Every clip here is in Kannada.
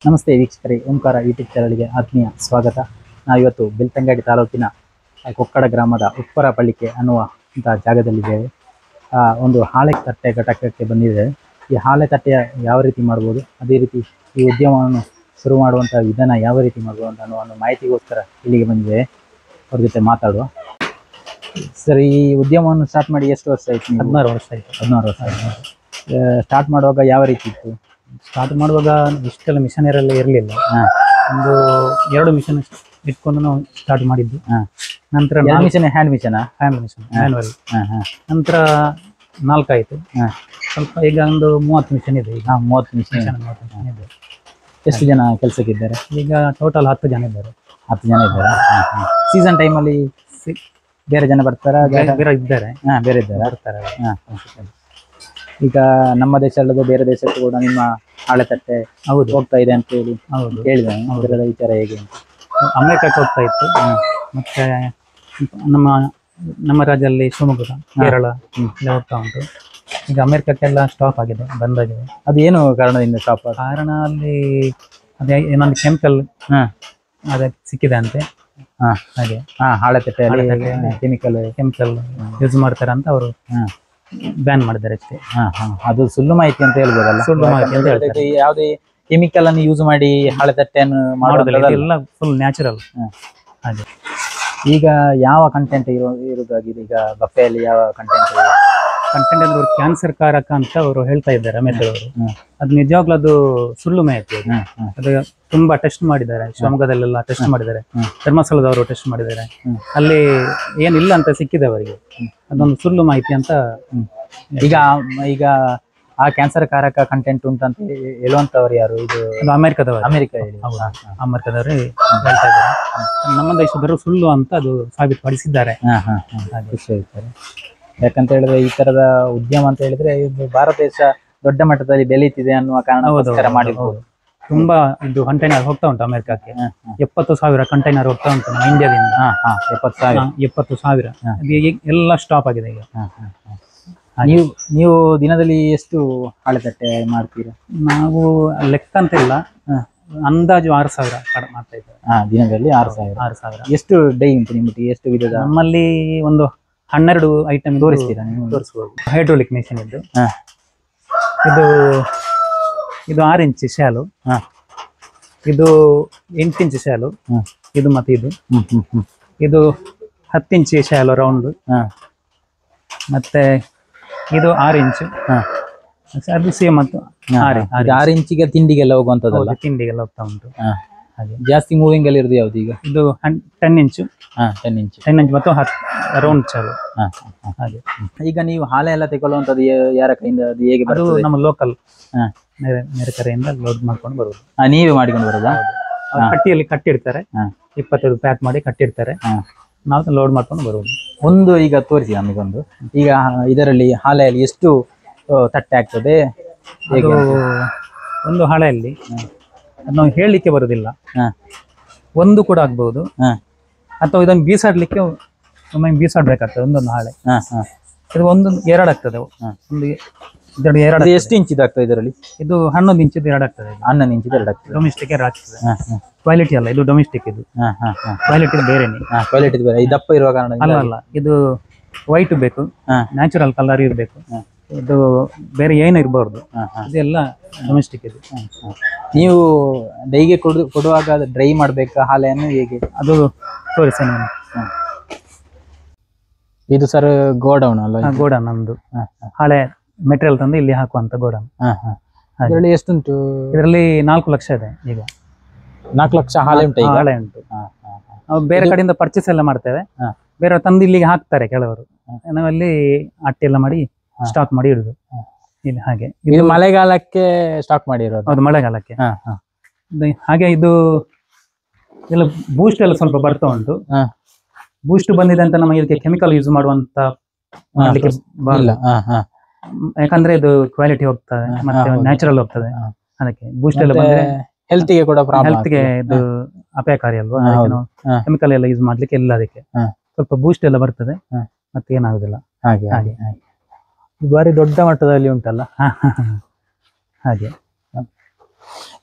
ನಮಸ್ತೆ ವೀಕ್ಷಕರೇ, ಓಂಕಾರ ಯೂಟ್ಯೂಬ್ ಚಾನಲ್ಗೆ ಆತ್ಮೀಯ ಸ್ವಾಗತ. ನಾವಿವತ್ತು ಬೆಳ್ತಂಗಡಿ ತಾಲೂಕಿನ ಕೊಕ್ಕಡ ಗ್ರಾಮದ ಉಪ್ಪರ ಪಳ್ಳಿಕೆ ಅನ್ನುವಂಥ ಜಾಗದಲ್ಲಿದ್ದೇವೆ. ಒಂದು ಹಾಳೆ ತಟ್ಟೆ ಘಟಕಕ್ಕೆ ಬಂದಿದ್ದೇವೆ. ಈ ಹಾಳೆ ತಟ್ಟೆಯ ಯಾವ ರೀತಿ ಮಾಡ್ಬೋದು, ಅದೇ ರೀತಿ ಈ ಉದ್ಯಮವನ್ನು ಶುರು ಮಾಡುವಂಥ ವಿಧಾನ ಯಾವ ರೀತಿ ಮಾಡ್ಬೋದು ಅಂತ ಅನ್ನೋ ಮಾಹಿತಿಗೋಸ್ಕರ ಇಲ್ಲಿಗೆ ಬಂದಿದ್ದೇವೆ. ಅವ್ರ ಜೊತೆ ಮಾತಾಡುವ. ಸರ್, ಈ ಉದ್ಯಮವನ್ನು ಸ್ಟಾರ್ಟ್ ಮಾಡಿ ಎಷ್ಟು ವರ್ಷ ಆಯಿತು? 16 ವರ್ಷ ಆಯಿತು. 16 ವರ್ಷ ಆಯಿತು. ಸ್ಟಾರ್ಟ್ ಮಾಡುವಾಗ ಯಾವ ರೀತಿ ಇತ್ತು? ಸ್ಟಾರ್ಟ್ ಮಾಡುವಾಗ ಇಷ್ಟೆಲ್ಲ ಮಿಷನರೆಲ್ಲ ಇರಲಿಲ್ಲ. ಒಂದು 2 ಮಿಷನ್ ಇಟ್ಕೊಂಡು ನಾವು ಸ್ಟಾರ್ಟ್ ಮಾಡಿದ್ದು. ನಂತರ ಮಿಷನ್ ಹ್ಯಾಂಡ್ ಮಿಷನ್ ಮ್ಯಾನ್ಯುವಲ್. ನಂತರ 4 ಆಯಿತು. ಸ್ವಲ್ಪ ಈಗ ಒಂದು 30 ಮಿಷನ್ ಇದೆ. ಈಗ 30 ಮಿಷನ್ ಇದೆ. ಎಷ್ಟು ಜನ ಕೆಲಸಕ್ಕಿದ್ದಾರೆ? ಈಗ ಟೋಟಲ್ 10 ಜನ ಇದ್ದಾರೆ. 10 ಜನ ಇದ್ದಾರೆ. ಸೀಸನ್ ಟೈಮಲ್ಲಿ ಬೇರೆ ಜನ ಬರ್ತಾರಾ? ಬೇರೆ ಇದ್ದಾರೆ. ಬೇರೆ ಇದ್ದಾರೆ, ಬರ್ತಾರೆ. ಈಗ ನಮ್ಮ ದೇಶ ಅಲ್ಲದೆ ಬೇರೆ ದೇಶಕ್ಕೂ ಕೂಡ ನಿಮ್ಮ ಹಾಳೆ ತಟ್ಟೆ ಹೋಗ್ತಾ ಇದೆ ಅಂತ ಹೇಳಿ ಕೇಳಿದೆ. ಅದರ ವಿಚಾರ ಹೇಗೆ ಅಂತ? ಅಮೆರಿಕಕ್ಕೆ ಹೋಗ್ತಾ ಇತ್ತು. ಮತ್ತೆ ನಮ್ಮ ರಾಜ್ಯದಲ್ಲಿ ಶಿವಮೊಗ್ಗ, ಕೇರಳ ಎಲ್ಲ ಹೋಗ್ತಾ ಉಂಟು. ಈಗ ಅಮೆರಿಕಕ್ಕೆಲ್ಲ ಸ್ಟಾಪ್ ಆಗಿದೆ, ಬಂದಾಗಿದೆ. ಅದು ಏನು ಕಾರಣದಿಂದ ಸ್ಟಾಪ್? ಕಾರಣ ಅಲ್ಲಿ ಅದೇ ಏನೊಂದು ಕೆಮಿಕಲ್ ಅದೇ ಸಿಕ್ಕಿದೆ ಅಂತೆ. ಹಾಗೆ ಹಾಳೆ ತಟ್ಟೆಯಲ್ಲಿ ಕೆಮಿಕಲ್ ಯೂಸ್ ಮಾಡ್ತಾರೆ ಅಂತ ಅವರು ಬ್ಯಾನ್ ಮಾಡಿದ್ದಾರೆ ಅಷ್ಟೇ. ಅದು ಸುಳ್ಳು ಮಾಹಿತಿ ಅಂತ ಹೇಳ್ಬೋದಲ್ಲ? ಸುಳ್ಳು ಮಾಹಿತಿ ಅಂತ ಹೇಳ್ತಾರೆ. ಯಾವುದೇ ಕೆಮಿಕಲ್ ಅನ್ನು ಯೂಸ್ ಮಾಡಿ ಹಾಳೆ ತಟ್ಟೆಯನ್ನು ಮಾಡೋದಿಲ್ಲ, ಎಲ್ಲ ಫುಲ್ ನ್ಯಾಚುರಲ್. ಹಾಗೆ ಈಗ ಯಾವ ಕಂಟೆಂಟ್ ಇರೋದಾಗಿದೆ? ಈಗ ಬಫೆಯಲ್ಲಿ ಯಾವ ಕಂಟೆಂಟ್ ಅಂದ್ರೆ ಅವರು ಕ್ಯಾನ್ಸರ್ ಕಾರಕ ಅಂತ ಅವರು ಹೇಳ್ತಾ ಇದ್ದಾರೆ ಅಮೆರಿಕದವರು. ಅದು ನಿಜವಾಗ್ಲೂ ಅದು ಸುಳ್ಳು ಮಾಹಿತಿ. ಅದು ತುಂಬಾ ಟೆಸ್ಟ್ ಮಾಡಿದ್ದಾರೆ, ಶಿವಮೊಗ್ಗದಲ್ಲೆಲ್ಲ ಟೆಸ್ಟ್ ಮಾಡಿದ್ದಾರೆ, ಧರ್ಮಸ್ಥಳದವರು ಟೆಸ್ಟ್ ಮಾಡಿದ್ದಾರೆ. ಅಲ್ಲಿ ಏನಿಲ್ಲ ಅಂತ ಸಿಕ್ಕಿದೆ ಅವರಿಗೆ. ಅದೊಂದು ಸುಳ್ಳು ಮಾಹಿತಿ ಅಂತ. ಈಗ ಆ ಕ್ಯಾನ್ಸರ್ ಕಾರಕ ಕಂಟೆಂಟ್ ಉಂಟಂತ ಹೇಳುವಂತವ್ರು ಯಾರು? ಇದು ಅಮೆರಿಕದವರು. ಅಮೆರಿಕದವರು ಹೇಳ್ತಾ ಇದ್ದಾರೆ. ನಮ್ಮ ದೇಶದವರು ಸುಳ್ಳು ಅಂತ ಅದು ಸಾಬೀತುಪಡಿಸಿದ್ದಾರೆ. ಖುಷಿ ಹೇಳ್ತಾರೆ. ಯಾಕಂತ ಹೇಳಿದ್ರೆ ಈ ತರದ ಉದ್ಯಮ ಅಂತ ಹೇಳಿದ್ರೆ ಇದು ಭಾರತ ದೇಶ ದೊಡ್ಡ ಮಟ್ಟದಲ್ಲಿ ಬೆಳೀತಿದೆ ಅನ್ನುವ ಕಾರಣಕ್ಕೋಸ್ಕರ ಮಾಡಿರ್ಬೋದು. ತುಂಬಾ ಇದು ಕಂಟೈನರ್ ಹೋಗ್ತಾ ಉಂಟು ಅಮೆರಿಕಕ್ಕೆ. 70,000 ಕಂಟೈನರ್ ಹೋಗ್ತಾ ಉಂಟು ನಮ್ಮ ಇಂಡಿಯಾದಿಂದ. 70,000 ಎಲ್ಲ ಸ್ಟಾಪ್ ಆಗಿದೆ ಈಗ. ನೀವು ದಿನದಲ್ಲಿ ಎಷ್ಟು ಹಾಳೆ ತಟ್ಟೆ ಮಾಡ್ತೀರಾ? ನಾವು ಲೆಕ್ಕ ಅಂತ ಇಲ್ಲ, ಅಂದಾಜು 6,000 ಮಾಡ್ತಾ ಇದ್ದೇವೆ. ದಿನದಲ್ಲಿ 6,000. ಎಷ್ಟು ಡೈ ಉಂಟು ನಿಮ್ಮದು? ಎಷ್ಟು ವಿಧದ? ನಮ್ಮಲ್ಲಿ ಒಂದು 12 ಐಟಮ್ ತೋರಿಸ್ತೀರಾ? ತೋರಿಸ್ಬೋದು. ಹೈಡ್ರೋಲಿಕ್ ಮೆಷಿನ್ ಇದ್ದು. ಇದು 6 ಇಂಚ್ ಶಾಲು, ಇದು 8 ಇಂಚ್ ಶಾಲು, ಇದು ಮತ್ತೆ ಇದು 10 ಇಂಚ್ ಶಾಲು ರೌಂಡ್, ಮತ್ತೆ ಇದು 6 ಇಂಚ್. ಅದು ಸೇಮ್ ಮತ್ತು 6 ಇಂಚಿಗೆ ತಿಂಡಿಗೆಲ್ಲ ಹೋಗುವಂತದ್ದಲ್ಲ? ತಿಂಡಿಗೆಲ್ಲ ಹೋಗ್ತಾ ಉಂಟು. ಹಾಗೆ ಜಾಸ್ತಿ ಮೂವಿಂಗ್ ಅಲ್ಲಿ ಇರೋದು ಯಾವ್ದು? ಈಗ ಇದು 10 ಇಂಚ್. 10 ಇಂಚ್ ಮತ್ತು ರೌಂಡ್ ಚಾಲು. ಹಾಗೆ ಈಗ ನೀವು ಹಾಳೆ ಎಲ್ಲ ತಗೊಳ್ಳುವಂಥದ್ದು ಯಾರ ಕೈಯಿಂದ? ಅದು ಹೇಗೆ ಬರೋದು? ನಮ್ಮ ಲೋಕಲ್ ನೆರೆಕರೆಯಿಂದ ಲೋಡ್ ಮಾಡ್ಕೊಂಡು ಬರುವುದು. ನೀವೇ ಮಾಡಿಕೊಂಡು ಬರೋದಾ? ಕಟ್ಟಿಯಲ್ಲಿ ಕಟ್ಟಿಡ್ತಾರೆ, 25 ಪ್ಯಾಕ್ ಮಾಡಿ ಕಟ್ಟಿಡ್ತಾರೆ, ನಾವು ಲೋಡ್ ಮಾಡ್ಕೊಂಡು ಬರುವುದು. ಒಂದು ಈಗ ತೋರಿಸಿ ನಮಗೊಂದು. ಈಗ ಇದರಲ್ಲಿ ಹಾಳೆಯಲ್ಲಿ ಎಷ್ಟು ತಟ್ಟೆ ಆಗ್ತದೆ? ಒಂದು ಹಾಳೆಯಲ್ಲಿ ನಾವು ಹೇಳಲಿಕ್ಕೆ ಬರುದಿಲ್ಲ, ಒಂದು ಕೂಡ ಆಗ್ಬಹುದು, ಅಥವಾ ಇದನ್ನು ಬೀಸಾಡ್ಲಿಕ್ಕೆ ಒಮ್ಮೆ ಬೀಸಾಡ್ಬೇಕಾಗ್ತದೆ. ಒಂದೊಂದು ಹಾಳೆ ಇದು 2 ಆಗ್ತದೆ. ಒಂದು ಎಷ್ಟು ಇಂಚ್ ಇದಾಗ್ತದೆ ಇದರಲ್ಲಿ? ಇದು 11 ಇಂಚ್ 2 ಆಗ್ತದೆ. 11 ಇಂಚ್ 2 ಆಗ್ತದೆ. ಡೊಮೆಸ್ಟಿಕ್ 2 ಆಗ್ತದೆ. ಕ್ವಾಲಿಟಿ ಅಲ್ಲ, ಇದು ಡೊಮೆಸ್ಟಿಕ್. ಇದು ಕ್ವಾಲಿಟಿ ಬೇರೆನೆ. ಕ್ವಾಲಿಟಿ ಬೇರೆ. ಈ ದಪ್ಪ ಇರುವ ಕಾರಣ ಅಲ್ಲ, ಇದು ವೈಟ್ ಬೇಕು, ನ್ಯಾಚುರಲ್ ಕಲರ್ ಇರಬೇಕು. ಇದು ಬೇರೆ ಏನು ಇರಬಾರ್ದು. ಇದೆಲ್ಲ ಡೊಮೆಸ್ಟಿಕ್. ಇದು ನೀವು ಡೈಗೆ ಕೊಡುವಾಗ ಡ್ರೈ ಮಾಡ್ಬೇಕಾ ಹಾಳೆಯನ್ನು? ಹೇಗೆ ಅದು ತೋರಿಸಿ ನಾನು. ಇದು ಸರ್ ಗೋಡೌನ್ ಅಲ್ಲ? ಗೋಡೌನ್ ನಮ್ದು. ಹಾಳೆ ಮೆಟೀರಿಯಲ್ ತಂದು ಇಲ್ಲಿ ಹಾಕುವಂತ ಗೋಡೌನ್. ಇದರಲ್ಲಿ ಎಷ್ಟುಂಟು? ಇದರಲ್ಲಿ 4 ಲಕ್ಷ ಇದೆ. ಈಗ 4 ಲಕ್ಷ ಹಾಳೆ ಉಂಟು? ಹಾಳೆ ಉಂಟು. ನಾವು ಬೇರೆ ಕಡೆಯಿಂದ ಪರ್ಚೇಸ್ ಎಲ್ಲ ಮಾಡ್ತೇವೆ, ಬೇರೆ ತಂದು ಇಲ್ಲಿಗೆ ಹಾಕ್ತಾರೆ ಕೆಲವರು. ನಾವಲ್ಲಿ ಅಟ್ಟಿ ಎಲ್ಲ ಮಾಡಿ ಸ್ಟಾಕ್ ಮಾಡಿ ಇಡುದು ಇಲ್ಲಿ. ಹಾಗೆ ಇದು ಮಳೆಗಾಲಕ್ಕೆ ಸ್ಟಾಕ್ ಮಾಡಿರೋದು? ಹೌದು, ಮಳೆಗಾಲಕ್ಕೆ. ಹಾಗೆ ಇದು ಎಲ್ಲ ಬೂಸ್ಟ್ ಎಲ್ಲ ಸ್ವಲ್ಪ ಬರ್ತಾ ಉಂಟು. ಬೂಸ್ಟ್ ಬಂದಿದೆ ಅಂತ ನಮಗೆ ಇದಕ್ಕೆ ಕೆಮಿಕಲ್ ಯೂಸ್ ಮಾಡುವಂತ ಮಾಡ್ಲಿಕ್ಕೆ ಬರಲ್ಲ. ಯಾಕಂದ್ರೆ ಇದು ಕ್ವಾಲಿಟಿ ಹೋಗ್ತದೆ ಮತ್ತೆ ನ್ಯಾಚುರಲ್ ಹೋಗ್ತದೆ. ಅದಕ್ಕೆ ಬೂಸ್ಟ್ ಎಲ್ಲ ಬಂದ್ರೆ ಹೆಲ್ತ್ಗೆ ಕೂಡ ಹೆಲ್ತ್ಗೆ ಇದು ಅಪಾಯಕಾರಿ ಅಲ್ವಾ? ಕೆಮಿಕಲ್ ಎಲ್ಲ ಯೂಸ್ ಮಾಡ್ಲಿಕ್ಕೆ ಎಲ್ಲ ಅದಕ್ಕೆ ಸ್ವಲ್ಪ ಬೂಸ್ಟ್ ಎಲ್ಲ ಬರ್ತದೆ, ಮತ್ತೆ ಏನಾಗುದಿಲ್ಲ. ಹಾಗೆ ಹಾಗೆ ಬಾರಿ ದೊಡ್ಡ ಮಟ್ಟದಲ್ಲಿ ಉಂಟಲ್ಲ? ಹಾಗೆ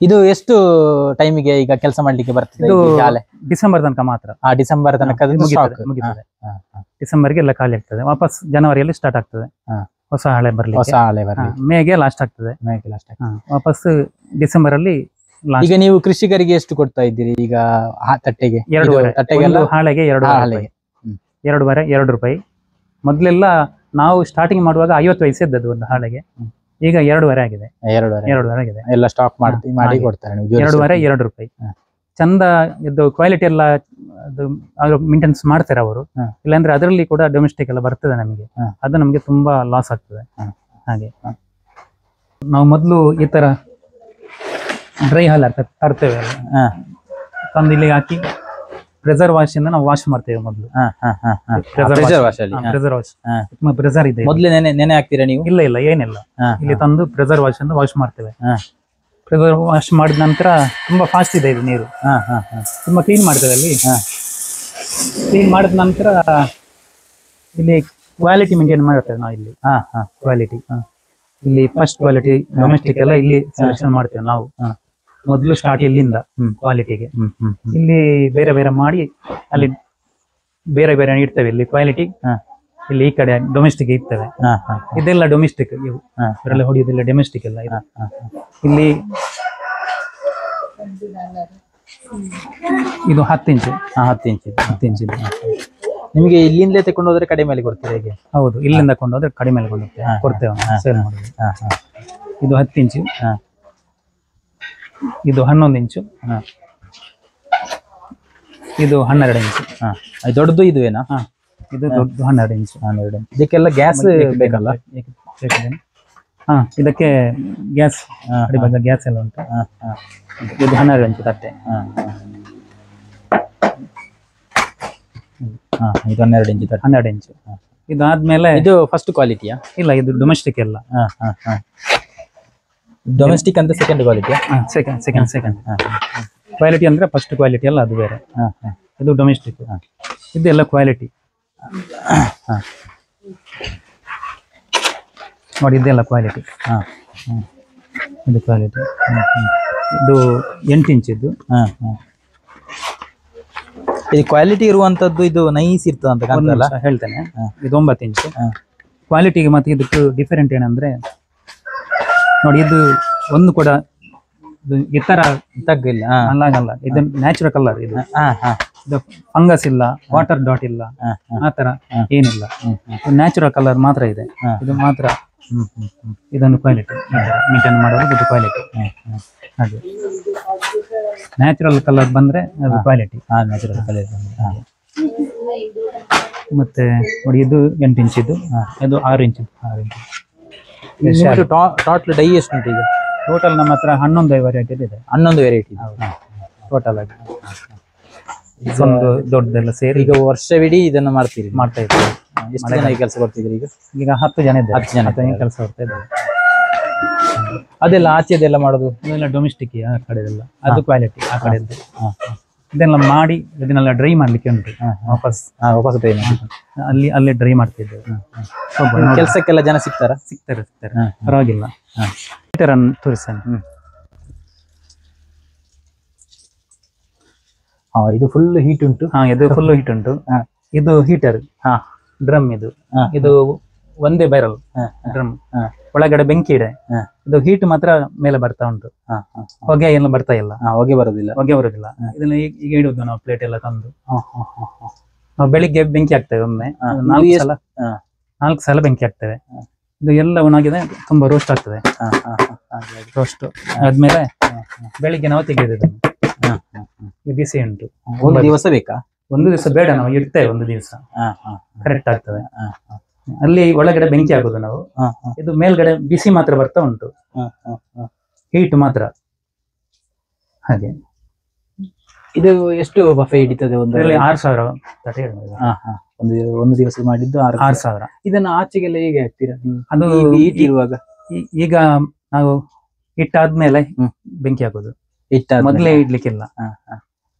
ಇದು ಎಷ್ಟು ಟೈಮಿಗೆ ಈಗ ಕೆಲಸ ಮಾಡ್ಲಿಕ್ಕೆ ಬರ್ತದೆ ಇದು ಈ ಹಾಳೆ? ಡಿಸೆಂಬರ್ ತನಕ ಮಾತ್ರ. ಡಿಸೆಂಬರ್ ತನಕ ಮುಗಿತದೆ. ಡಿಸೆಂಬರ್ಗೆ ಎಲ್ಲ ಖಾಲಿ ಆಗ್ತದೆ, ವಾಪಸ್ ಜನವರಿಯಲ್ಲಿ ಸ್ಟಾರ್ಟ್ ಆಗ್ತದೆ ಹೊಸ ಹಾಳೆ ಬರ್ಲಿಕ್ಕೆ. ಹೊಸ ಹಾಳೆ ಬರ್ಲಿ ಮೇಗೆ ಲಾಸ್ಟ್ ಆಗ್ತದೆ. ವಾಪಸ್ ಡಿಸೆಂಬರ್ ಅಲ್ಲಿ. ಈಗ ನೀವು ಕೃಷಿಕರಿಗೆ ಎಷ್ಟು ಕೊಡ್ತಾ ಇದ್ದೀರಿ ಈಗ ತಟ್ಟೆಗೆ? ಹಾಳೆಗೆ 2 ರೂಪಾಯಿ. ಮೊದ್ಲೆಲ್ಲ ನಾವು ಸ್ಟಾರ್ಟಿಂಗ್ ಮಾಡುವಾಗ 50 ಪೈಸೆ ಇದ್ದದ್ದು ಒಂದು ಹಾಳೆಗೆ, ಈಗ 2.5 ಆಗಿದೆ. 2.5 ಆಗಿದೆ. ಎಲ್ಲ ಸ್ಟಾಕ್ ಮಾಡಿ ಕೊಡ್ತಾರೆ. 2 ರೂಪಾಯಿ. ಚಂದ ಇದು ಕ್ವಾಲಿಟಿ ಎಲ್ಲ ಅದು ಮೇಂಟೆನೆನ್ಸ್ ಮಾಡ್ತಾರೆ ಅವರು. ಇಲ್ಲಾಂದ್ರೆ ಅದರಲ್ಲಿ ಕೂಡ ಡೊಮೆಸ್ಟಿಕ್ ಎಲ್ಲ ಬರ್ತದೆ ನಮಗೆ, ಅದು ನಮ್ಗೆ ತುಂಬಾ ಲಾಸ್ ಆಗ್ತದೆ. ಹಾಗೆ ನಾವು ಮೊದ್ಲು ಈ ತರ ಡ್ರೈ ಹಾಲು ತರ್ತೇವೆ, ತಂದು ಇಲ್ಲಿ ಹಾಕಿ ಪ್ರೆಸರ್ ವಾಶ್ ಇಂದ ನಾವು ವಾಶ್ ಮಾಡ್ತೇವೆ ಮೊದಲು. ಪ್ರೆಸರ್ ವಾಶ್ ಪ್ರೆಸರ್ ಇದೆ. ಮೊದಲು ನೆನೆ ಹಾಕ್ತೀರಾ ನೀವು? ಇಲ್ಲ ಏನಿಲ್ಲ, ಇಲ್ಲಿ ತಂದು ಪ್ರೆಸರ್ ವಾಶ್ ಇಂದ ವಾಶ್ ಮಾಡ್ತೇವೆ. ಪ್ರೆಸರ್ ವಾಶ್ ಮಾಡಿದ ನಂತರ ತುಂಬಾ ಫಾಸ್ಟ್ ಇದೆ ಇದು ನೀರು, ತುಂಬಾ ಕ್ಲೀನ್ ಮಾಡ್ತೇವೆ. ಅಲ್ಲಿ ಕ್ಲೀನ್ ಮಾಡಿದ ನಂತರ ಇಲ್ಲಿ ಕ್ವಾಲಿಟಿ ಮೇಂಟೈನ್ ಮಾಡ್ತೇವೆ ನಾವು. ಇಲ್ಲಿ ಕ್ವಾಲಿಟಿ, ಇಲ್ಲಿ ಫಸ್ಟ್ ಕ್ವಾಲಿಟಿ ಡೊಮೆಸ್ಟಿಕ್ ಎಲ್ಲ ಇಲ್ಲಿ ಸೆಲೆಕ್ಷನ್ ಮಾಡ್ತೇವೆ ನಾವು. ಮೊದಲು ಸ್ಟಾರ್ಟ್ ಇಲ್ಲಿಂದ ಕ್ವಾಲಿಟಿಗೆ ಇಲ್ಲಿ ಬೇರೆ ಬೇರೆ ಮಾಡಿ ಅಲ್ಲಿ ಬೇರೆ ಬೇರೆ ಇಡ್ತೇವೆ. ಇಲ್ಲಿ ಕ್ವಾಲಿಟಿ ಇಲ್ಲಿ ಈ ಕಡೆ ಡೊಮೆಸ್ಟಿಕ್ ಇರ್ತೇವೆ. ಇದೆಲ್ಲ ಡೊಮೆಸ್ಟಿಕ್, ಇವು ಇದರಲ್ಲಿ ಹೊಡಿಯೋದಿಲ್ಲ ಡೊಮೆಸ್ಟಿಕ್ ಎಲ್ಲ. ಇಲ್ಲಿ ಇದು 10 ಇಂಚು. 10 ಇಂಚು ನಿಮಗೆ ಇಲ್ಲಿಂದಲೇ ತಕೊಂಡು ಹೋದ್ರೆ ಕಡಿಮೆ ಮೇಲೆ ಕೊಡ್ತೀರಾ ಹೇಗೆ? ಹೌದು, ಇಲ್ಲಿಂದ ಕೊಂಡೋದ್ರೆ ಕಡಿಮೆ ಮೇಲೆ ಕೊಡ್ತೇವೆ ಸೇಲ್ ಮಾಡೋದು. ಇದು 10 ಇಂಚು. ಇದು 11 ಇಂಚು. ಇದು 12 ಇಂಚು. ದೊಡ್ಡದು ಇದು ಏನಾ? ಇದು ದೊಡ್ಡ 12 ಇಂಚು. ಇದಕ್ಕೆಲ್ಲ ಗ್ಯಾಸ್ ಬೇಕಲ್ಲ? ಇದಕ್ಕೆ ಗ್ಯಾಸ್ ಗ್ಯಾಸ್ ಎಲ್ಲ ಉಂಟು. ಇದು 12 ಇಂಚು ತಟ್ಟೆ. ಇದು 12 ಇಂಚು ತಟ್ಟೆ. 12 ಇಂಚು. ಇದಾದ್ಮೇಲೆ ಇದು ಫಸ್ಟ್ ಕ್ವಾಲಿಟಿಯಾ? ಇಲ್ಲ, ಇದು ಡೊಮೆಸ್ಟಿಕ್ ಎಲ್ಲ. ಡೊಮೆಸ್ಟಿಕ್ ಅಂದ್ರೆ ಸೆಕೆಂಡ್ ಕ್ವಾಲಿಟಿ. ಸೆಕೆಂಡ್ ಕ್ವಾಲಿಟಿ ಅಂದ್ರೆ ಫಸ್ಟ್ ಕ್ವಾಲಿಟಿ ಅಲ್ಲ, ಅದು ಬೇರೆ. ಇದು ಡೊಮೆಸ್ಟಿಕ್, ಇದೆಲ್ಲ ಕ್ವಾಲಿಟಿ ನೋಡಿ. ಇದೆಲ್ಲ ಕ್ವಾಲಿಟಿ. ಇದು ಕ್ವಾಲಿಟಿ. ಇದು 8 ಇಂಚ್ ಇದು. ಇದು ಕ್ವಾಲಿಟಿ ಇರುವಂತದ್ದು. ಇದು ನೈಸ್ ಇರ್ತದೆ ಅಂತ ಹೇಳ್ತೇನೆ. ಇದು 9 ಇಂಚು ಕ್ವಾಲಿಟಿಗೆ. ಮತ್ತೆ ಇದಕ್ಕೆ ಡಿಫರೆಂಟ್ ಏನಂದ್ರೆ ನೋಡಿ, ಇದು ಒಂದು ಕೂಡ ಈ ತರ ತಗ್ಗಿಲ್ಲ, ಅಲ್ಲಾಗಲ್ಲ. ಇದು ನ್ಯಾಚುರಲ್ ಕಲರ್. ಇದು ಫಂಗಸ್ ಇಲ್ಲ, ವಾಟರ್ ಡಾಟ್ ಇಲ್ಲ, ಆತರ ಏನಿಲ್ಲ. ನ್ಯಾಚುರಲ್ ಕಲರ್ ಮಾತ್ರ ಇದೆ. ಇದು ಮಾತ್ರ ಇದೊಂದು ಕ್ವಾಲಿಟಿ ಮೇಂಟೈನ್ ಮಾಡೋದು. ಇದು ಕ್ವಾಲಿಟಿ ಹಾಗೆ. ನ್ಯಾಚುರಲ್ ಕಲರ್ ಬಂದ್ರೆ ಅದು ಕ್ವಾಲಿಟಿ. Natural colour. ಮತ್ತೆ ನೋಡಿ, ಇದು 8 ಇಂಚ್. ಇದು 6 ಇಂಚ್. ಟೋಟಲ್ ಡೈ ಎಷ್ಟು ಉಂಟು ಈಗ? ಟೋಟಲ್ ನಮ್ಮ ಹತ್ರ 11 ವೆರೈಟಿ ಇದೆ. 11 ವೆರೈಟಿ ಟೋಟಲ್ ಆಗಿ. ಒಂದು ದೊಡ್ಡದೆಲ್ಲ ಸೇರಿ ಈಗ ವರ್ಷವಿಡೀ ಇದನ್ನ ಮಾಡ್ತಾ ಇದ್ದೀವಿ. ಎಷ್ಟು ಜನ ಕೆಲಸ ಬರ್ತಿದ್ರಿ ಈಗ? ಈಗ 10 ಜನ ಇದ್ದಾರೆ. 10 ಜನ ಕೆಲಸ ಬರ್ತಾ ಇದ್ದಾರೆ. ಅದೆಲ್ಲ ಆಚೆದೆಲ್ಲ ಮಾಡೋದು? ಅದೆಲ್ಲ ಡೊಮೆಸ್ಟಿಕ್ ಆ ಕಡೆದೆಲ್ಲ, ಅದು ಕ್ವಾಲಿಟಿ ಆ ಕಡೆದ್ದು. ಇದೆಲ್ಲ ಮಾಡಿ ಇದನ್ನೆಲ್ಲ ಡ್ರೈ ಮಾಡ್ಲಿಕ್ಕೆ ಉಂಟು. ವಾಪಸ್ ಡ್ರೈ ಅಲ್ಲೇ ಡ್ರೈ ಮಾಡ್ತಿದ್ದೇವೆ. ಕೆಲಸಕ್ಕೆಲ್ಲ ಜನ ಸಿಗ್ತಾರೆ? ಸಿಗ್ತಾರೆ, ಪರವಾಗಿಲ್ಲ. ಹೀಟರ್ ಅನ್ನು ತೋರಿಸ್ತೇನೆ. ಇದು ಫುಲ್ ಹೀಟ್ ಉಂಟು. ಇದು ಫುಲ್ ಹೀಟ್ ಉಂಟು. ಇದು ಹೀಟರ್ ಡ್ರಮ್. ಇದು ಒಂದೇ ಬ್ಯಾರಲ್ ಡ್ರಮ್. ಒಳಗಡೆ ಬೆಂಕಿ ಇದೆ. ಇದು ಹೀಟ್ ಮಾತ್ರ ಮೇಲೆ ಬರ್ತಾ ಉಂಟು, ಹೊಗೆ ಏನು ಬರ್ತಾ ಇಲ್ಲ. ಹೊಗೆ ಬರೋದಿಲ್ಲ. ಇದನ್ನ ಈಗ ಇಡುದು ನಾವು ಪ್ಲೇಟ್ ಎಲ್ಲ ತಂದು. ನಾವು ಬೆಳಿಗ್ಗೆ ಬೆಂಕಿ ಹಾಕ್ತೇವೆ ಒಮ್ಮೆ 4 ಸಲ ಬೆಂಕಿ ಹಾಕ್ತೇವೆ. ಇದು ಎಲ್ಲ ಒಣಗಿದೆ, ತುಂಬಾ ರೋಸ್ಟ್ ಆಗ್ತದೆ. ರೋಸ್ಟ್ ಆದ್ಮೇಲೆ ಬೆಳಿಗ್ಗೆ ನಾವು ತೆಗೆಯೋದು. ಬಿಸಿ ಉಂಟು. ಒಂದು ದಿವಸ ಬೇಕಾ? ಒಂದು ದಿವಸ ಬೇಡ, ನಾವು ಇಡ್ತೇವೆ ಒಂದು ದಿವಸ, ಕರೆಕ್ಟ್ ಆಗ್ತದೆ. ಅಲ್ಲಿ ಒಳಗಡೆ ಬೆಂಕಿ ಹಾಕೋದು ನಾವು. ಇದು ಮೇಲ್ಗಡೆ ಬಿಸಿ ಮಾತ್ರ ಬರ್ತಾ ಉಂಟು, ಹೀಟ್ ಮಾತ್ರ. ಹಾಗೆ ಇದು ಎಷ್ಟು ಬಫೆ ಹಿಡಿತದೆ? 6,000 ಒಂದು ದಿವಸ ಮಾಡಿದ್ದು 6,000. ಇದನ್ನ ಆಚೆಗೆಲ್ಲ ಹೇಗೆ ಹಾಕ್ತೀರಾ? ಅದು ಹೀಟ್ ಇರುವಾಗ ಈಗ ನಾವು ಇಟ್ಟಾದ್ಮೇಲೆ ಬೆಂಕಿ ಹಾಕೋದು. ಮೊದಲೇ ಇಡ್ಲಿಕ್ಕಿಲ್ಲ,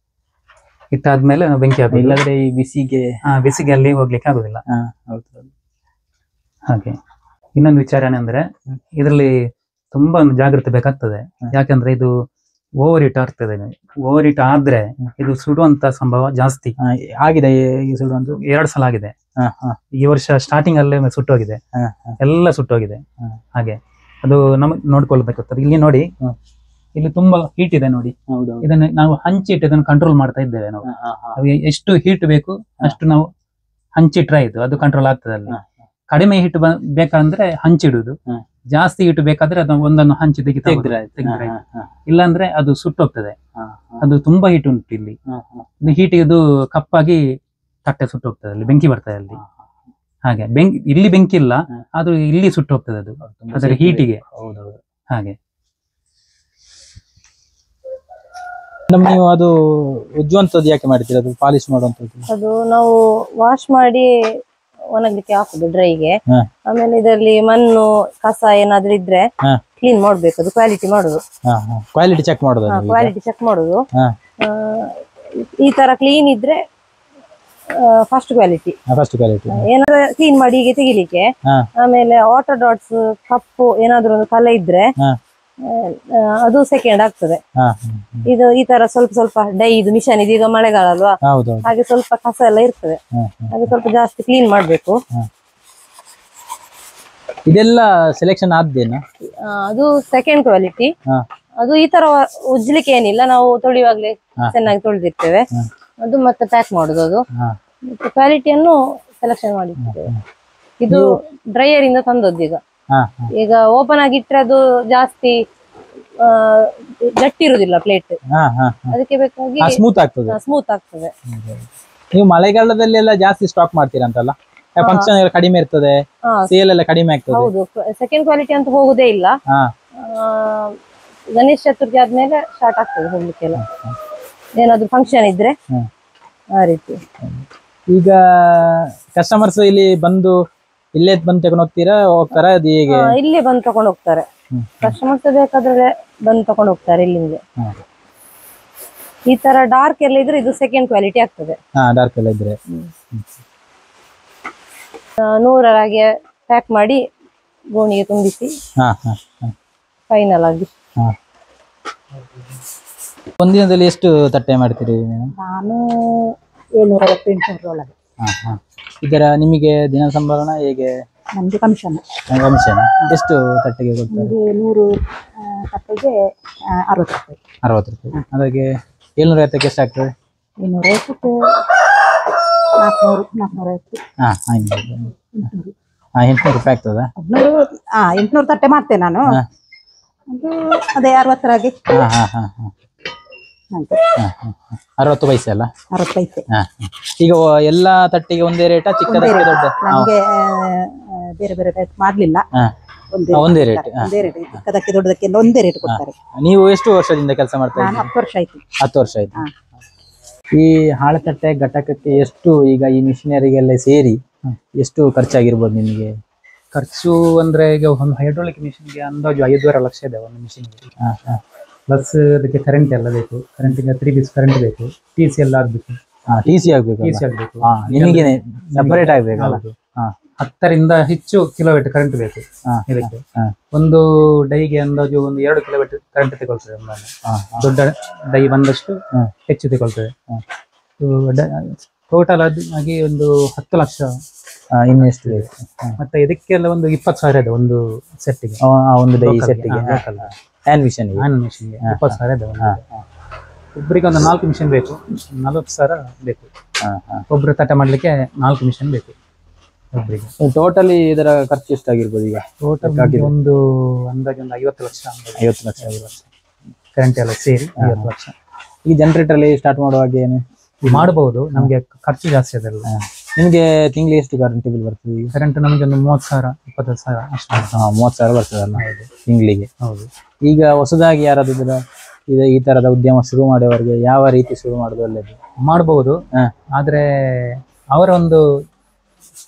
ಇಟ್ಟಾದ್ಮೇಲೆ ನಾವು ಬೆಂಕಿ ಹಾಕೋದು. ಇಲ್ಲಾಂದ್ರೆ ಈ ಬಿಸಿಗೆ ಅಲ್ಲಿ ಹೋಗ್ಲಿಕ್ಕೆ ಆಗುದಿಲ್ಲ. ಹಾಗೆ ಇನ್ನೊಂದು ವಿಚಾರ ಏನಂದ್ರೆ, ಇದರಲ್ಲಿ ತುಂಬಾ ಒಂದು ಜಾಗ್ರತೆ ಬೇಕಾಗ್ತದೆ. ಯಾಕಂದ್ರೆ ಇದು ಓವರ್ ಹೀಟ್ ಆಗ್ತದೆ. ಓವರ್ ಹೀಟ್ ಆದ್ರೆ ಇದು ಸುಡುವಂತ ಸಂಭವ ಜಾಸ್ತಿ. ಆಗಿದೆ ಈ ಸುಡುವಂತ 2 ಸಲ ಆಗಿದೆ. ಈ ವರ್ಷ ಸ್ಟಾರ್ಟಿಂಗ್ ಅಲ್ಲೇ ಸುಟ್ಟೋಗಿದೆ, ಎಲ್ಲ ಸುಟ್ಟೋಗಿದೆ. ಹಾಗೆ ಅದು ನಮಗೆ ನೋಡ್ಕೊಳ್ಬೇಕಾಗ್ತದೆ. ಇಲ್ಲಿ ನೋಡಿ, ಇಲ್ಲಿ ತುಂಬಾ ಹೀಟ್ ಇದೆ ನೋಡಿ. ಇದನ್ನ ನಾವು ಹಂಚಿಟ್ಟು ಇದನ್ನು ಕಂಟ್ರೋಲ್ ಮಾಡ್ತಾ ಇದ್ದೇವೆ ನಾವು. ಎಷ್ಟು ಹೀಟ್ ಬೇಕು ಅಷ್ಟು ನಾವು ಹಂಚಿಟ್ರೆ ಇದು ಅದು ಕಂಟ್ರೋಲ್ ಆಗ್ತದೆ. ಅಲ್ಲಿ ಕಡಿಮೆ ಹೀಟ್ ಬೇಕಂದ್ರೆ ಹಂಚಿಡುದು, ಜಾಸ್ತಿ ಹೀಟ್ ಬೇಕಾದ್ರೆ ಅದನ್ನ ಒಂದನ್ನು ಹಂಚಿ ತೆಗಿದ್ರೆ ಇಲ್ಲಾಂದ್ರೆ ಅದು ಸುಟ್ಟೋಗ್ತದೆ. ಅದು ತುಂಬಾ ಹೀಟ್ ಉಂಟು ಇಲ್ಲಿ. ಹೀಟ್ ಇದು ಕಪ್ಪಾಗಿ ತಟ್ಟೆ ಸುಟ್ಟೋಗ್ತದೆ, ಅಲ್ಲಿ ಬೆಂಕಿ ಬರ್ತದೆ ಅಲ್ಲಿ. ಹಾಗೆ ಇಲ್ಲಿ ಬೆಂಕಿ ಇಲ್ಲ, ಆದ್ರೂ ಇಲ್ಲಿ ಸುಟ್ಟೋಗ್ತದೆ ಅದು ಅದರ ಹೀಟಿಗೆ. ಹಾಗೆ ನೀವು ಅದು ಉಜ್ಜುವಂತದ್ದು ಯಾಕೆ ಮಾಡ್ತೀರಾ? ಅದು ಪಾಲಿಶ್ ಮಾಡುವಂತದ್ದು ಅದು ನಾವು ವಾಶ್ ಮಾಡಿ ಒಣಗ್ಲಿಕ್ಕೆ ಹಾಕುದು ಡ್ರೈಗೆ. ಆಮೇಲೆ ಇದರಲ್ಲಿ ಮಣ್ಣು ಕಸ ಏನಾದ್ರೂ ಇದ್ರೆ ಕ್ಲೀನ್ ಮಾಡ್ಬೇಕು. ಅದು ಕ್ವಾಲಿಟಿ ಮಾಡುದು, ಕ್ವಾಲಿಟಿ ಚೆಕ್ ಮಾಡುದು, ಕ್ವಾಲಿಟಿ ಚೆಕ್ ಮಾಡುದು. ಈ ತರ ಕ್ಲೀನ್ ಇದ್ರೆ ಫಸ್ಟ್ ಕ್ವಾಲಿಟಿ. ಏನಾದ್ರು ಕ್ಲೀನ್ ಮಾಡಿ ಹೀಗೆ ತೆಗಿಲಿಕ್ಕೆ. ಆಮೇಲೆ ವಾಟರ್ ಡಾಟ್ಸ್, ಕಪ್ಪು ಏನಾದ್ರು ಒಂದು ಕಲೆ ಇದ್ರೆ ಅದು ಸೆಕೆಂಡ್ ಆಗ್ತದೆ. ಇದು ಈ ತರ ಸ್ವಲ್ಪ ಸ್ವಲ್ಪ ಡೈ ಇದು ಮಿಷನ್ ಇದೀಗ ಮಳೆಗಾಲ ಅಲ್ವಾ, ಹಾಗೆ ಸ್ವಲ್ಪ ಕಸ ಎಲ್ಲ ಇರ್ತದೆ, ಹಾಗೆ ಸ್ವಲ್ಪ ಜಾಸ್ತಿ ಕ್ಲೀನ್ ಮಾಡ್ಬೇಕು. ಇದೆಲ್ಲ ಸೆಲೆಕ್ಷನ್ ಆದ್ದೇನಾ? ಅದು ಸೆಕೆಂಡ್ ಕ್ವಾಲಿಟಿ. ಅದು ಈ ತರ ಉಜ್ಲಿಕ್ಕೆ ಏನಿಲ್ಲ, ನಾವು ತೊಳೆಯುವಾಗ್ಲೇ ಚೆನ್ನಾಗಿ ತೊಳೆದಿರ್ತೇವೆ. ಅದು ಮತ್ತೆ ಪ್ಯಾಕ್ ಮಾಡುದು. ಅದು ಮತ್ತೆ ಕ್ವಾಲಿಟಿಯನ್ನು ಸೆಲೆಕ್ಷನ್ ಮಾಡಿರ್ತೇವೆ. ಇದು ಡ್ರೈಯರ್ ಇಂದ ತಂದದ್ದು. ಈಗ ಓಪನ್ ಆಗಿ ಇಟ್ರೆ ಅದು ಜಾಸ್ತಿ ಗಟ್ಟಿ ಇರುದಿಲ್ಲ ಪ್ಲೇಟ್, ಅದಕ್ಕೆ ಬೇಕಾಗಿ ಸ್ಮೂತ್ ಆಗ್ತದೆ. ನೀವು ಮಳೆಗಾಲದಲ್ಲಿ ಎಲ್ಲ ಜಾಸ್ತಿ ಸ್ಟಾಕ್ ಮಾಡ್ತೀರಾ ಅಂತಲ್ಲ? ಫಂಕ್ಷನ್ ಎಲ್ಲ ಕಡಿಮೆ ಇರ್ತದೆ, ಸೇಲ್ ಎಲ್ಲ ಕಡಿಮೆ ಆಗ್ತದೆ. ಹೌದು, ಸೆಕೆಂಡ್ ಕ್ವಾಲಿಟಿ ಅಂತ ಹೋಗುದೇ ಇಲ್ಲ. ಗಣೇಶ ಚತುರ್ಥಿ ಆದ್ಮೇಲೆ ಸ್ಟಾರ್ಟ್ ಆಗ್ತದೆ ಹೋಗ್ಲಿಕ್ಕೆಲ್ಲ, ಏನಾದ್ರು ಫಂಕ್ಷನ್ ಇದ್ರೆ ಆ ರೀತಿ. ಈಗ ಕಸ್ಟಮರ್ಸ್ ಇಲ್ಲಿ ಬಂದು ಇಲ್ಲೇ ಬಂದು ತಗೊಂಡು ಹೋಗ್ತಾರ? ಅದು ಹೇಗೆ? ಇಲ್ಲೇ ಬಂದು ತಗೊಂಡು ಹೋಗ್ತಾರೆ. ಕಸ್ಟಮರ್ಸ್ ಬೇಕಾದ್ರೆ ಬಂದು ತಗೊಂಡು ಹೋಗ್ತಾರೆ ಇಲ್ಲಿಂದ. ಈ ತರ ಡಾರ್ಕ್ ಎಲ್ಲ ಇದ್ರೆ ಇದು ಸೆಕೆಂಡ್ ಕ್ವಾಲಿಟಿ ಆಗ್ತದೆ. ಡಾರ್ಕ್ ಎಲ್ಲ ಇದ್ರೆ 100 ಪ್ಯಾಕ್ ಮಾಡಿ ಗೋಣಿಗೆ ತುಂಬಿಸಿ ಫೈನಲ್ ಆಗಿ. ಒಂದಿನದಲ್ಲಿ ಎಷ್ಟು ತಟ್ಟೆ ಮಾಡ್ತೀರಿ? ನಾನು 750-800 ಒಳಗೆ. ಇದರ ನಿಮಗೆ ದಿನ ಸಂಭಾವನೆ ಹೇಗೆ? ನಮ್ಗೆ ಕಮಿಷನ್ ಎಷ್ಟು ತಟ್ಟೆಗೆ ಕೊಡ್ತಾರೆ? 100 ತಟ್ಟೆಗೆ 60 ರೂಪಾಯಿ. 60 ರೂಪಾಯಿ. ಹಾಗಾಗಿ 750ಕ್ಕೆ ಎಷ್ಟು ಆಗ್ತದೆ? 750 450. 800 ರೂಪಾಯಿ ಆಗ್ತದ? 800 ತಟ್ಟೆ ಮಾಡ್ತೇನೆ ನಾನು. ಅದು ಅದೇ 60 60 ಪೈಸೆ ಅಲ್ಲ? 60 ಪೈಸೆ. ಈಗ ಎಲ್ಲಾ ತಟ್ಟಿಗೆ ಒಂದೇ ರೇಟಾ? ಚಿಕ್ಕದಕ್ಕೆ ದೊಡ್ಡ? ನಮಗೆ ಬೇರೆ ಬೇರೆ ರೇಟ್ ಮಾಡ್ಲಿಲ್ಲ, ಒಂದೇ ರೇಟ್. ಚಿಕ್ಕದಕ್ಕೆ ದೊಡ್ಡದಕ್ಕೆಲ್ಲ ಒಂದೇ ರೇಟ್ ಕೊಡ್ತಾರೆ. ನೀವು ಎಷ್ಟು ವರ್ಷದಿಂದ ಕೆಲಸ ಮಾಡ್ತಾ ಇದ್ದೀರಿ? 10 ವರ್ಷ ಆಯ್ತು. 10 ವರ್ಷ ಆಯ್ತು. ಈ ಹಾಳೆ ತಟ್ಟೆ ಘಟಕಕ್ಕೆ ಎಷ್ಟು ಈಗ ಈ ಮಿಷಿನರಿಗೆಲ್ಲ ಸೇರಿ ಎಷ್ಟು ಖರ್ಚಾಗಿರ್ಬೋದು ನಿಮಗೆ? ಖರ್ಚು ಅಂದ್ರೆ ಈಗ ಒಂದು ಹೈಡ್ರಾಲಿಕ್ ಮಿಷಿನ್ಗೆ ಅಂದಾಜು 5.5 ಲಕ್ಷ ಇದೆ ಒಂದು ಮಿಷಿನ್ಗೆ. ಪ್ಲಸ್ ಅದಕ್ಕೆ ಕರೆಂಟ್ ಎಲ್ಲ ಬೇಕು. ಕರೆಂಟಿಗೆ 3 ಪೀಸ್ ಕರೆಂಟ್ ಬೇಕು. TC ಎಲ್ಲ ಆಗ್ಬೇಕು. TC ಆಗ್ಬೇಕು. ನಿಮಗೆ ಸಪರೇಟ್ ಆಗ್ಬೇಕು. 10ರಿಂದ ಹೆಚ್ಚು ಕಿಲೋಮೀಟರ್ ಕರೆಂಟ್ ಬೇಕು ಇದಕ್ಕೆ. ಒಂದು ಡೈಗೆ ಅಂದಾಜು ಒಂದು 2 ಕಿಲೋಮೀಟರ್ ಕರೆಂಟ್ ತಗೊಳ್ತದೆ. ದೊಡ್ಡ ಡೈ ಬಂದಷ್ಟು ಹೆಚ್ಚು ತಗೊಳ್ತದೆ. ಟೋಟಲ್ ಆಗಿ ಒಂದು 10 ಲಕ್ಷ ಇನ್ವೆಸ್ಟ್ ಬೇಕು. ಮತ್ತೆ ಇದಕ್ಕೆಲ್ಲ ಒಂದು 20,000 ಇದೆ ಒಂದು ಸೆಟ್ಟಿಗೆ. ಒಂದು ಡೈ ಸೆಟ್ಟಿಗೆ ಹ್ಯಾಂಡ್ ಮಿಷನ್ 20,000 ಇದೆ. ಒಬ್ಬರಿಗೆ ಒಂದು 4 ಮಿಷನ್ ಬೇಕು, 40,000 ಬೇಕು. ಒಬ್ರು ತಟ್ಟೆ ಮಾಡ್ಲಿಕ್ಕೆ 4 ಮಿಷನ್ ಬೇಕು ಒಬ್ಬರಿಗೆ. ಟೋಟಲಿ ಇದರ ಖರ್ಚು ಎಷ್ಟಾಗಿರ್ಬೋದು ಈಗ? ಟೋಟಲ್ ಒಂದು ಅಂದಾಜು ಒಂದು 50 ಲಕ್ಷ. 50 ಲಕ್ಷ ಕರೆಂಟ್ ಎಲ್ಲ ಸೇರಿ 50 ಲಕ್ಷ. ಈ ಜನರೇಟರ್ ಅಲ್ಲಿ ಸ್ಟಾರ್ಟ್ ಮಾಡುವಾಗ ಏನು ಮಾಡಬಹುದು, ನಮ್ಗೆ ಖರ್ಚು ಜಾಸ್ತಿ ಅದೆಲ್ಲ. ನಿಮ್ಗೆ ತಿಂಗಳಿಗೆ ಎಷ್ಟು ಕರೆಂಟ್ ಬಿಲ್ ಬರ್ತದೆ? ಕರೆಂಟ್ ನಮಗೆ ಒಂದು 30,000 20,000 ಅಷ್ಟು. 30,000 ಬರ್ತದಲ್ಲ ತಿಂಗಳಿಗೆ? ಹೌದು. ಈಗ ಹೊಸದಾಗಿ ಯಾರಾದ್ರೂ ಈ ತರದ ಉದ್ಯಮ ಶುರು ಮಾಡುವವರಿಗೆ ಯಾವ ರೀತಿ ಶುರು ಮಾಡೋದು ಒಳ್ಳೇದು? ಮಾಡಬಹುದು, ಆದ್ರೆ ಅವರ ಒಂದು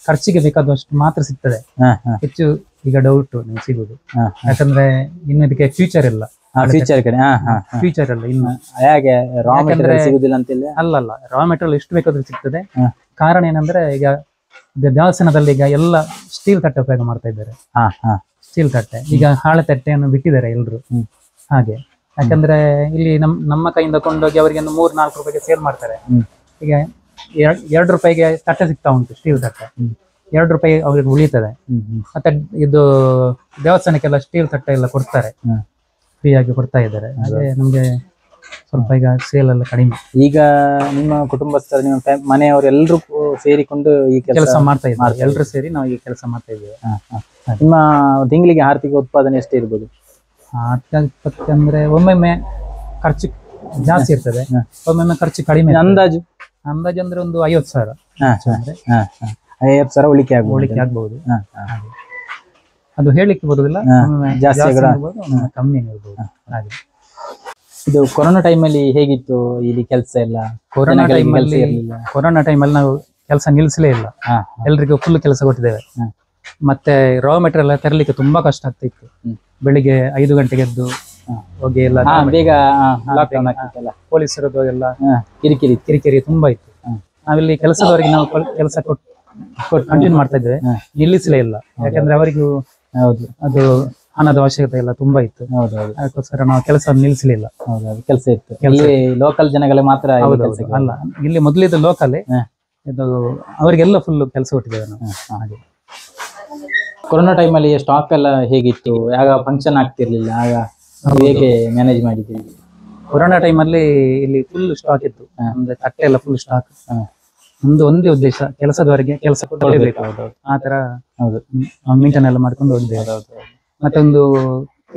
ಖರ್ಚಿಗೆ ಬೇಕಾದಷ್ಟು ಮಾತ್ರ ಸಿಗ್ತದೆ. ಹೆಚ್ಚು ಈಗ ಡೌಟ್ ನಿಮ್ಗೆ ಸಿಗುದು. ಯಾಕಂದ್ರೆ ಇನ್ನು ಇದಕ್ಕೆ ಫ್ಯೂಚರ್ ಇಲ್ಲ. ಫ್ಯೂಚರ್ ಇಲ್ಲ ಇನ್ನು. ಹೇಗೆ ರಾ ಮೆಟೀರಿಯಲ್ ಸಿಗುದಿಲ್ಲ ಅಂತಿಲ್ಲ? ಅಲ್ಲಲ್ಲ, ರಾ ಮೆಟೀರಿಯಲ್ ಎಷ್ಟು ಬೇಕಾದ್ರೂ ಸಿಗ್ತದೆ. ಕಾರಣ ಏನಂದ್ರೆ ಈಗ ದೇವಸ್ಥಾನದಲ್ಲಿ ಈಗ ಎಲ್ಲ ಸ್ಟೀಲ್ ತಟ್ಟೆ ಉಪಯೋಗ ಮಾಡ್ತಾ ಇದ್ದಾರೆ. ಸ್ಟೀಲ್ ತಟ್ಟೆ. ಈಗ ಹಾಳೆ ತಟ್ಟೆಯನ್ನು ಬಿಟ್ಟಿದ್ದಾರೆ ಎಲ್ರು. ಹಾಗೆ ಯಾಕಂದ್ರೆ ಇಲ್ಲಿ ನಮ್ಮ ಕೈಯಿಂದ ಕೊಂಡೋಗಿ ಅವರಿಗೆ 3-4 ರೂಪಾಯಿಗೆ ಸೇಲ್ ಮಾಡ್ತಾರೆ. ಈಗ 2 ರೂಪಾಯಿಗೆ ತಟ್ಟೆ ಸಿಗ್ತಾ ಉಂಟು, ಸ್ಟೀಲ್ ತಟ್ಟೆ 2 ರೂಪಾಯಿ ಅವ್ರಿಗೆ ಉಳಿತದೆ. ಮತ್ತೆ ಇದು ದೇವಸ್ಥಾನಕ್ಕೆಲ್ಲ ಸ್ಟೀಲ್ ತಟ್ಟೆ ಎಲ್ಲ ಕೊಡ್ತಾರೆ, ಫ್ರೀ ಆಗಿ ಕೊಡ್ತಾ ಇದ್ದಾರೆ. ಹಾಗೆ ನಮ್ಗೆ ಸ್ವಲ್ಪ ಈಗ ಸೇಲ್ ಎಲ್ಲ ಕಡಿಮೆ. ಈಗ ನಿಮ್ಮ ಕುಟುಂಬಸ್ಥರು, ನಿಮ್ಮ ಮನೆಯವರೆಲ್ಲರೂ ಸೇರಿಕೊಂಡು ಈ ಕೆಲಸ ಮಾಡ್ತಾ ಇದ್ದಾರೆ. ಎಲ್ಲರೂ ಸೇರಿ ನಾವು ಈ ಕೆಲಸ ಮಾಡ್ತಾ ಇದ್ದೇವೆ. ನಿಮ್ಮ ತಿಂಗಳಿಗೆ ಆರ್ಥಿಕ ಉತ್ಪಾದನೆ ಎಷ್ಟು ಇರ್ಬೋದು? ಅಂದ್ರೆ ಒಮ್ಮೊಮ್ಮೆ ಖರ್ಚು ಜಾಸ್ತಿ ಇರ್ತದೆ, ಒಮ್ಮೊಮ್ಮೆ ಖರ್ಚು ಕಡಿಮೆ. ಅಂದಾಜು ಅಂದ್ರೆ ಒಂದು 50,000. 50,000 ಉಳಿಕೆ ಆಗ್ಬಹುದು. ಅದು ಹೇಳಿಕ್ಕೆ ಬರುದಿಲ್ಲ, ಜಾಸ್ತಿ ಕಮ್ಮಿ ಇರ್ಬೋದು. ಹಾಗೆ ಇದು ಕೊರೋನಾ ಟೈಮಲ್ಲಿ ಹೇಗಿತ್ತು ಇಲ್ಲಿ ಕೆಲಸ ಎಲ್ಲ? ಕೊರೋನಾ ಟೈಮಲ್ಲಿ ನಾವು ಕೆಲಸ ನಿಲ್ಲಿಸಲೇ ಇಲ್ಲ, ಎಲ್ರಿಗೂ ಫುಲ್ ಕೆಲಸ ಕೊಟ್ಟಿದ್ದೇವೆ. ಮತ್ತೆ ರಾ ಮೆಟೀರಿಯಲ್ ತರಲಿಕ್ಕೆ ತುಂಬಾ ಕಷ್ಟ ಆಗ್ತಾ ಇತ್ತು. ಬೆಳಿಗ್ಗೆ 5 ಗಂಟೆಗೆ ಎದ್ದು ಹೋಗಿ ಎಲ್ಲ ಬೇಗ ಪೊಲೀಸರದ್ದು ಎಲ್ಲ ಕಿರಿಕಿರಿ ತುಂಬಾ ಇತ್ತು. ನಾವಿಲ್ಲಿ ಕೆಲಸದವರಿಗೆ ನಾವು ಕೆಲಸ ಕೊಟ್ಟು ಕಂಟಿನ್ಯೂ ಮಾಡ್ತಾ ಇದ್ದೇವೆ, ನಿಲ್ಲಿಸಲೇ ಇಲ್ಲ. ಯಾಕಂದ್ರೆ ಅವರಿಗೂ ಅದು ಹಣದ ಅವಶ್ಯಕತೆ ಎಲ್ಲ ತುಂಬಾ ಇತ್ತು. ಅದಕ್ಕೋಸ್ಕರ ನಾವು ಕೆಲಸ ನಿಲ್ಲಿಸಲಿಲ್ಲ. ಕೆಲಸ ಇತ್ತು, ಲೋಕಲ್ ಜನಗಳೇ ಮಾತ್ರ ಅಲ್ಲ, ಇಲ್ಲಿ ಮೊದಲಿದ್ದು ಲೋಕಲ್, ಇದು ಅವರಿಗೆಲ್ಲ ಫುಲ್ ಕೆಲಸ ಕೊಟ್ಟಿದ್ದೇವೆ ನಾವು. ಹಾಗೆ ಕೊರೋನಾ ಟೈಮಲ್ಲಿ ಸ್ಟಾಕ್ ಎಲ್ಲ ಹೇಗಿತ್ತು? ಆಗ ಫಂಕ್ಷನ್ ಆಗ್ತಿರ್ಲಿಲ್ಲ, ಆಗ ಹೇಗೆ ಮ್ಯಾನೇಜ್ ಮಾಡಿದ್ದೀರಿ? ಕೊರೋನಾ ಟೈಮಲ್ಲಿ ಇಲ್ಲಿ ಫುಲ್ ಸ್ಟಾಕ್ ಇತ್ತು, ಅಂದ್ರೆ ತಟ್ಟೆ ಎಲ್ಲ ಫುಲ್ ಸ್ಟಾಕ್. ಒಂದೇ ಉದ್ದೇಶ, ಕೆಲಸದವರೆಗೆ ಕೆಲಸ ಕೊಡಲೇಬೇಕು. ಆ ತರ ಮೇಂಟೈನ್ ಎಲ್ಲ ಮಾಡ್ಕೊಂಡು ಹೋಗಿದ್ದೇವೆ. ಮತ್ತೆ ಒಂದು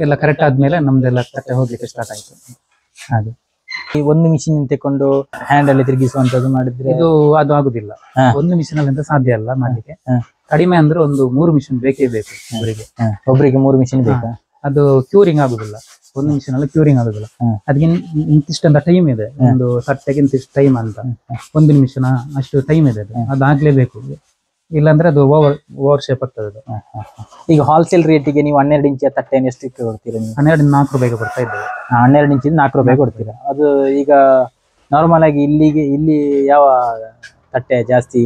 ಎಲ್ಲ ಕರೆಕ್ಟ್ ಆದ್ಮೇಲೆ ನಮ್ದೆಲ್ಲ ತಟ್ಟೆ ಹೋಗ್ಲಿಕ್ಕೆ ಸ್ಟಾರ್ಟ್ ಆಯ್ತು. ಹಾಗೆ ಈ ಒಂದು ಮಿಷಿನ್ ತೆಕೊಂಡು ಹ್ಯಾಂಡ್ ಅಲ್ಲಿ ತಿರುಗಿಸುವಂತದ್ದು ಮಾಡಿದ್ರೆ ಅದು ಆಗುದಿಲ್ಲ. ಒಂದು ಮಿಷಿನ್ ಅಲ್ಲಿ ಅಂತ ಸಾಧ್ಯ ಅಲ್ಲ ಮಾಡ್ಲಿಕ್ಕೆ. ಕಡಿಮೆ ಅಂದ್ರೆ ಒಂದು 3 ಮಿಷಿನ್ ಬೇಕೇ ಬೇಕು ಒಬ್ಬರಿಗೆ 3 ಮಿಷಿನ್ ಬೇಕಾ? ಅದು ಕ್ಯೂರಿಂಗ್ ಆಗುದಿಲ್ಲ, ಒಂದು ಮಿಷಿನ್ ಅಲ್ಲಿ ಕ್ಯೂರಿಂಗ್ ಆಗುದಿಲ್ಲ. ಅದಕ್ಕೆ ಇಂತಿಷ್ಟಂತ ಟೈಮ್ ಇದೆ, ಒಂದು ತಟ್ಟೆಗೆ ಇಂತಿಷ್ಟು ಟೈಮ್ ಅಂತ. ಒಂದು ಮಿಷಿನ್ ಅಷ್ಟು ಟೈಮ್ ಇದೆ, ಅದಾಗ್ಲೇಬೇಕು, ಇಲ್ಲಾಂದ್ರೆ ಅದು ಓವರ್ ಶೇಪ್ ಆಗ್ತದೆ ಅದು. ಈಗ ಹೋಲ್ಸೇಲ್ ರೇಟಿಗೆ ನೀವು 12 ಇಂಚಿನ ತಟ್ಟೆಯನ್ನು ಎಷ್ಟು ಕೊಡ್ತೀರಾ? 12-4 ರೂಪಾಯಿಗೆ ಕೊಡ್ತಾ ಇದ್ದೇವೆ. 12 ಇಂಚಿಂದ 4 ರೂಪಾಯಿ ಕೊಡ್ತೀರಾ? ಅದು ಈಗ ನಾರ್ಮಲ್ ಆಗಿ ಇಲ್ಲಿ ಯಾವ ತಟ್ಟೆ ಜಾಸ್ತಿ?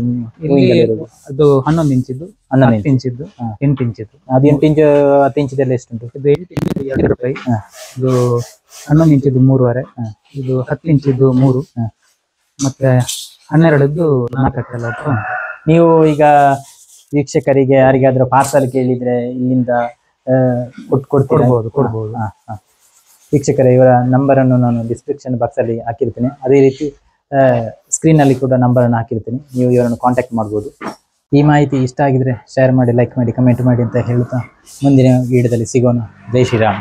ಅದು 11 ಇಂಚಿದ್ದು, 10 ಇಂಚಿದ್ದು, 8 ಇಂಚಿದ್ದು. ಅದು 8 ಇಂಚು 10 ಇಂಚಿದೆಲ್ಲ ಎಷ್ಟು ಉಂಟು? ಇದು 8 ಇಂಚಿದ್ದು 2 ರೂಪಾಯಿ, ಇದು 11 ಇಂಚಿದ್ದು 3.5, ಇದು 10 ಇಂಚಿದ್ದು 3, ಮತ್ತೆ 12ದ್ದು 4. ನೀವು ಈಗ ವೀಕ್ಷಕರಿಗೆ ಯಾರಿಗಾದ್ರೂ ಪಾರ್ಸಲ್ ಕೇಳಿದ್ರೆ ಇಲ್ಲಿಂದ ಕೊಡ್ಬೋದು. ವೀಕ್ಷಕರ ಇವರ ನಂಬರ್ ಅನ್ನು ನಾನು ಡಿಸ್ಕ್ರಿಪ್ಷನ್ ಬಾಕ್ಸ್ ಅಲ್ಲಿ ಹಾಕಿರ್ತೀನಿ, ಅದೇ ರೀತಿ ಸ್ಕ್ರೀನ್ ಅಲ್ಲಿ ಕೂಡ ನಂಬರ್ ಅನ್ನು ಹಾಕಿರ್ತೀನಿ, ನೀವು ಇವರನ್ನು ಕಾಂಟ್ಯಾಕ್ಟ್ ಮಾಡ್ಬೋದು. ಈ ಮಾಹಿತಿ ಇಷ್ಟ ಆಗಿದ್ರೆ ಶೇರ್ ಮಾಡಿ, ಲೈಕ್ ಮಾಡಿ, ಕಮೆಂಟ್ ಮಾಡಿ ಅಂತ ಹೇಳ್ತಾ ಮುಂದಿನ ವಿಡಿಯೋದಲ್ಲಿ ಸಿಗೋಣ. ಜೈ ಶ್ರೀರಾಮ್.